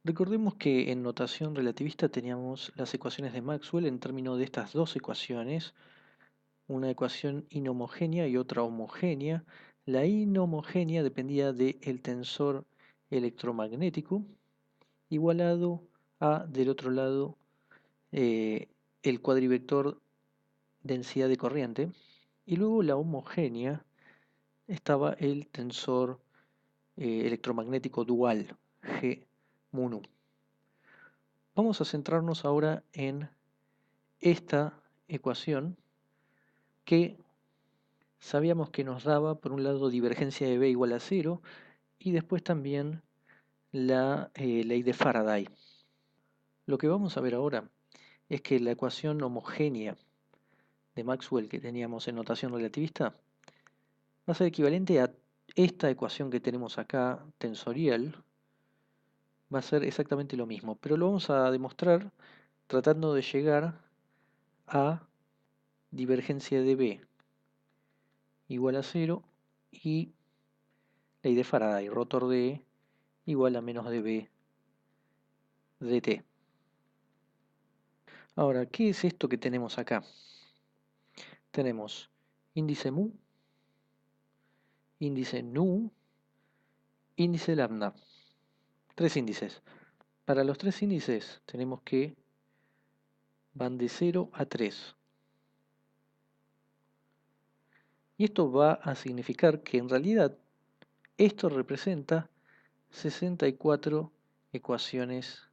Recordemos que en notación relativista teníamos las ecuaciones de Maxwell en términos de estas dos ecuaciones, una ecuación inhomogénea y otra homogénea. La inhomogénea dependía del tensor electromagnético igualado a, del otro lado, eh, el cuadrivector densidad de corriente. Y luego la homogénea estaba el tensor electromagnético dual, G mu nu. Vamos a centrarnos ahora en esta ecuación que sabíamos que nos daba, por un lado, divergencia de B igual a 0 y después también la ley de Faraday. Lo que vamos a ver ahora es que la ecuación homogénea de Maxwell que teníamos en notación relativista va a ser equivalente a esta ecuación que tenemos acá, tensorial, va a ser exactamente lo mismo, pero lo vamos a demostrar tratando de llegar a divergencia de B igual a 0 y ley de Faraday, rotor de E igual a menos dB dt. Ahora, ¿qué es esto que tenemos acá? Tenemos índice mu, índice nu, índice lambda. Tres índices. Para los tres índices tenemos que van de 0 a 3. Y esto va a significar que en realidad esto representa 64 ecuaciones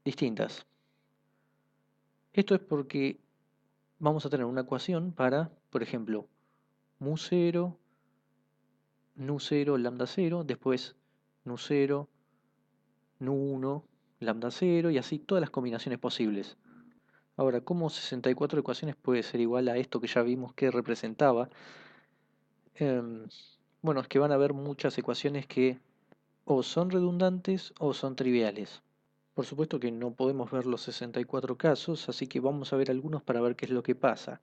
distintas. Esto es porque vamos a tener una ecuación para, por ejemplo, mu 0, nu 0, lambda 0, después nu 0, nu 1, lambda 0 y así todas las combinaciones posibles. Ahora, ¿cómo 64 ecuaciones puede ser igual a esto que ya vimos que representaba? Bueno, es que van a haber muchas ecuaciones que o son redundantes o son triviales. Por supuesto que no podemos ver los 64 casos, así que vamos a ver algunos para ver qué es lo que pasa.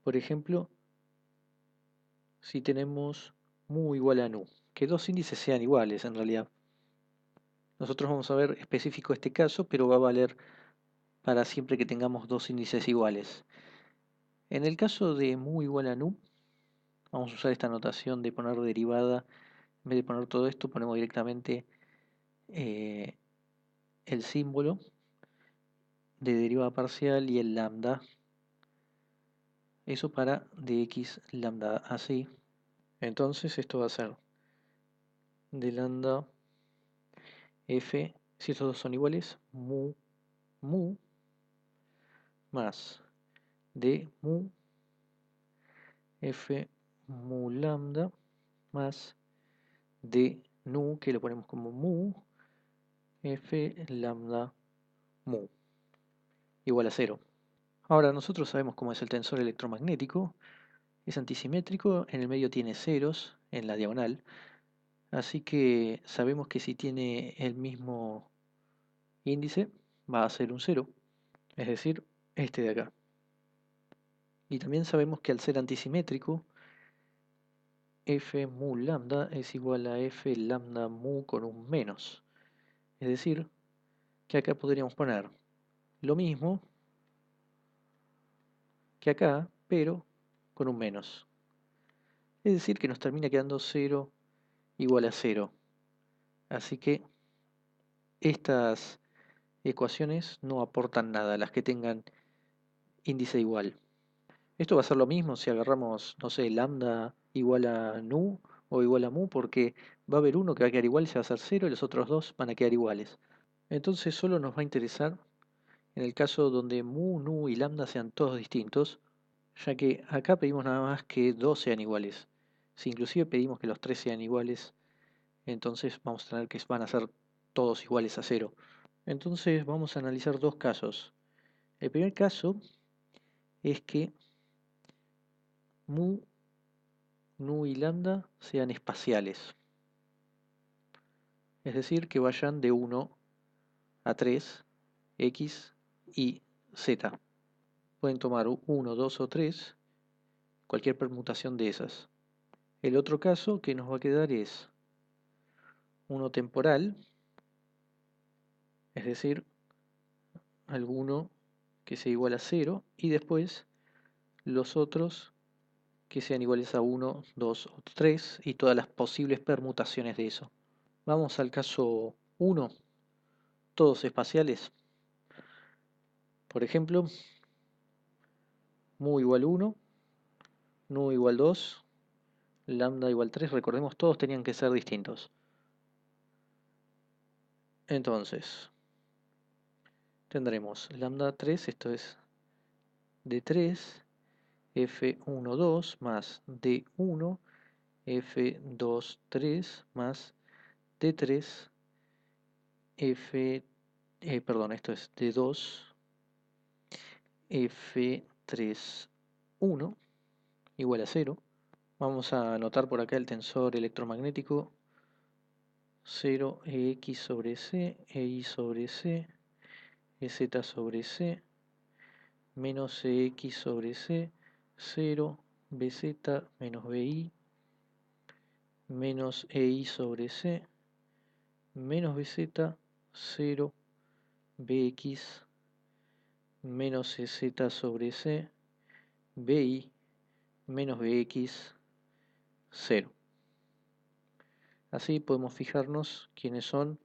Por ejemplo, si tenemos mu igual a nu, que dos índices sean iguales en realidad. Nosotros vamos a ver específico este caso, pero va a valer para siempre que tengamos dos índices iguales. En el caso de mu igual a nu, vamos a usar esta notación de poner derivada. En vez de poner todo esto, ponemos directamente eh, el símbolo de derivada parcial y el lambda. Eso para dx lambda así. Entonces esto va a ser de lambda f, si estos dos son iguales, mu más de mu f mu lambda más de nu, que lo ponemos como mu f lambda mu igual a 0. Ahora nosotros sabemos cómo es el tensor electromagnético, es antisimétrico, en el medio tiene ceros en la diagonal, así que sabemos que si tiene el mismo índice va a ser un 0, es decir, este de acá. Y también sabemos que al ser antisimétrico, f mu lambda es igual a f lambda mu con un menos. Es decir, que acá podríamos poner lo mismo que acá, pero con un menos. Es decir, que nos termina quedando 0 igual a 0. Así que estas ecuaciones no aportan nada, las que tengan índice igual. Esto va a ser lo mismo si agarramos, no sé, lambda igual a nu o igual a mu, porque va a haber uno que va a quedar igual y se va a hacer 0 y los otros dos van a quedar iguales. Entonces solo nos va a interesar en el caso donde mu, nu y lambda sean todos distintos, ya que acá pedimos nada más que dos sean iguales. Si inclusive pedimos que los tres sean iguales, entonces vamos a tener que van a ser todos iguales a 0. Entonces vamos a analizar dos casos. El primer caso es que mu, nu y lambda sean espaciales. Es decir, que vayan de 1 a 3, x y z. Pueden tomar 1, 2 o 3, cualquier permutación de esas. El otro caso que nos va a quedar es uno temporal, es decir, alguno que sea igual a 0 y después los otros que sean iguales a 1, 2 o 3 y todas las posibles permutaciones de eso. Vamos al caso 1, todos espaciales. Por ejemplo, mu igual 1, nu igual 2, lambda igual 3. Recordemos, todos tenían que ser distintos. Entonces, tendremos lambda 3, esto es d3, f1,2 más d1, f2,3 más d3, perdón, esto es d2, f3,1 igual a 0. Vamos a anotar por acá el tensor electromagnético 0 ex sobre c, ei sobre c, ez sobre c, menos ex sobre c, 0, bz menos bi, menos ei sobre c, menos bz, 0, bx, menos ez sobre c, bi, menos bx, 0. Así podemos fijarnos quiénes son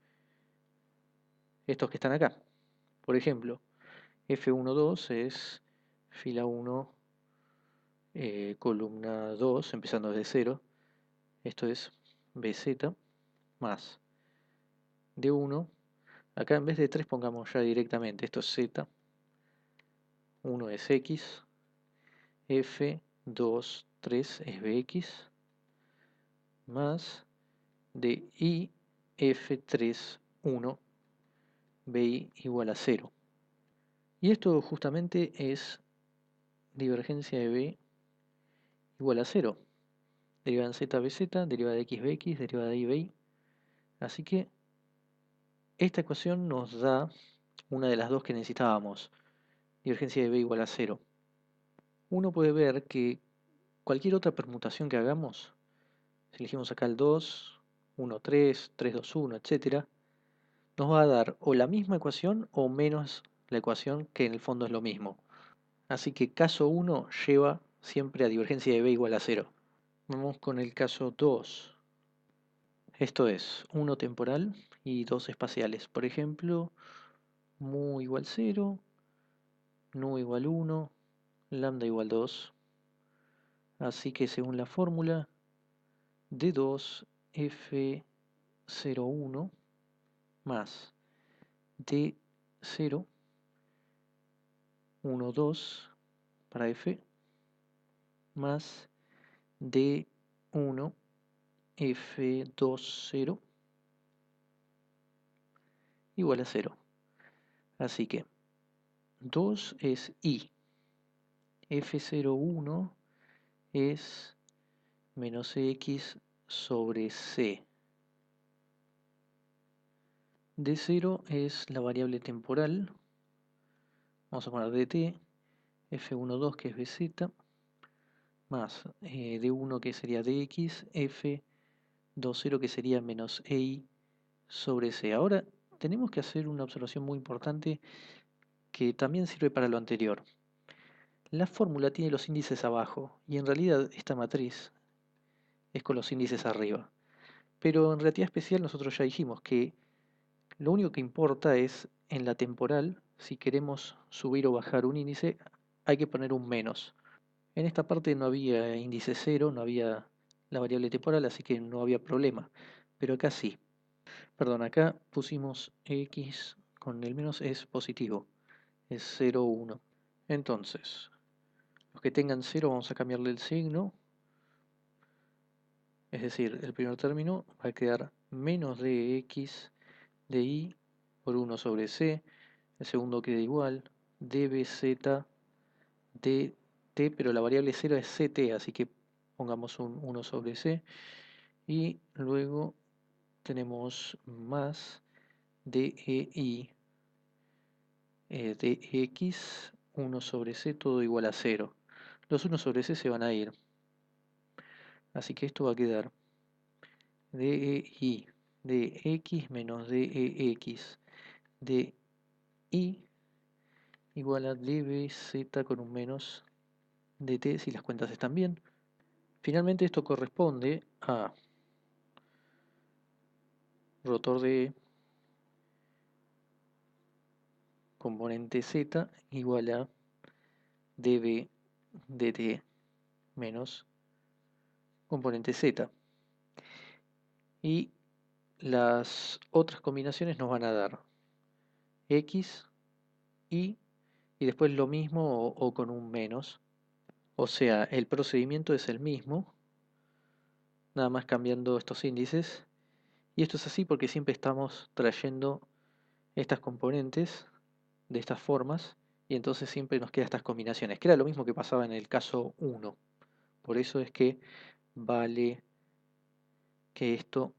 estos que están acá. Por ejemplo, F12 es fila 1, columna 2, empezando desde 0. Esto es BZ más D1. Acá en vez de 3 pongamos ya directamente, esto es Z. 1 es X. F2, 3 es BX. Más DI, F3, 1, BI igual a 0. Y esto justamente es divergencia de B igual a 0. Derivada en Z, BZ, derivada de X, BX, derivada de Y, BI. Así que esta ecuación nos da una de las dos que necesitábamos, divergencia de B igual a 0. Uno puede ver que cualquier otra permutación que hagamos, si elegimos acá el 2, 1, 3, 3, 2, 1, etc., nos va a dar o la misma ecuación o menos la ecuación, que en el fondo es lo mismo. Así que caso 1 lleva siempre a divergencia de B igual a 0. Vamos con el caso 2. Esto es 1 temporal y 2 espaciales. Por ejemplo, mu igual 0, nu igual 1, lambda igual 2. Así que según la fórmula, D2 F01 más D0 1, 2 para F más D1 F20 igual a 0. Así que 2 es I, F01 es menos X sobre C. D0 es la variable temporal, vamos a poner dt, F12 que es BZ, más D1 que sería DX, F20 que sería menos EI sobre C. Ahora tenemos que hacer una observación muy importante que también sirve para lo anterior. La fórmula tiene los índices abajo y en realidad esta matriz es con los índices arriba. Pero en relatividad especial nosotros ya dijimos que lo único que importa es en la temporal, si queremos subir o bajar un índice, hay que poner un menos. En esta parte no había índice 0, no había la variable temporal, así que no había problema. Pero acá sí. Perdón, acá pusimos x con el menos es positivo, es 0, 1. Entonces, los que tengan 0 vamos a cambiarle el signo. Es decir, el primer término va a quedar menos dx de y por 1 sobre c. El segundo queda igual, dbz dt, pero la variable 0 es ct, así que pongamos un 1 sobre c. Y luego tenemos más dei dx 1 sobre c, todo igual a 0. Los 1 sobre c se van a ir. Así que esto va a quedar dei de x menos dex de i igual a dbz con un menos dt si las cuentas están bien. Finalmente esto corresponde a rotor de componente z igual a db dt menos componente z. Y las otras combinaciones nos van a dar x, y después lo mismo o con un menos. O sea, el procedimiento es el mismo, nada más cambiando estos índices. Y esto es así porque siempre estamos trayendo estas componentes de estas formas y entonces siempre nos quedan estas combinaciones, que era lo mismo que pasaba en el caso 1. Por eso es que vale que esto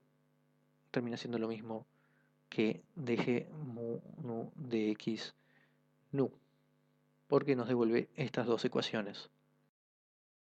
termina siendo lo mismo que dg mu nu de x nu, porque nos devuelve estas dos ecuaciones.